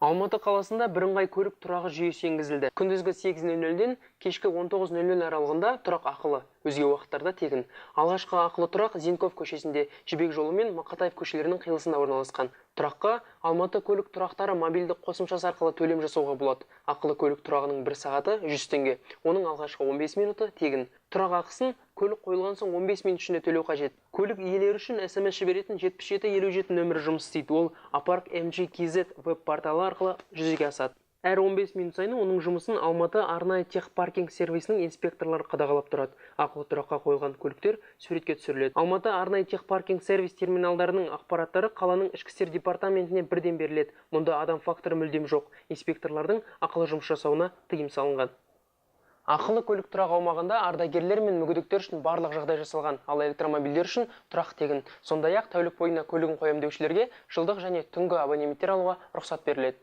Алматы қаласында бірыңғай көлік тұрағы жүйесі енгізілді. Күндізгі 8:00-ден кешкі 19:00 аралығында тұрақ ақылы, өзге уақыттарда тегін. Алғашқы ақылы тұрақ Зенков көшесінде, Жібек жолы мен Мақатаев көшелерінің қиылысында орналасқан. Тұраққа Алматы көлік тұрақтары мобильді қосымшасы арқылы төлем жасауға болады. Ақылы көлік тұрағының 1 сағаты 100 теңге. Оның алғашқы 15 минуты тегін. Тұрақ ақысын көлік қойылған соң 15 минут ішінде төлеу қажет. Көлік иелері үшін SMS жіберетін 7757 нөмірі жұмыс істейді. Ол Апарк MG-KZ веб-порталы арқылы жүзеге асады. Әр 15 минут сайын оның жұмысын Алматы арнайы техпаркинг сервисінің инспекторлары қадағалап тұрады. Ақылы тұраққа қойылған көліктер суретке түсіріледі. Алматы арнайы техпаркинг сервис терминалдарының ақпараттары қаланың ішкі істер департаментіне бірден беріледі. Мұнда адам факторы мүлдем жоқ. Инспекторлардың ақылы жұмыс жасауына тыйым салынған. Ақылы көлік тұрақ аумағында ардагерлер мен мүгедектер үшін барлық жағдай жасалған, ал электромобильдер үшін тұрақ тегін. Сондай-ақ тәулік бойына көлігін қоямын деушілерге жылдық және түнгі абонементтер алуға рұқсат беріледі.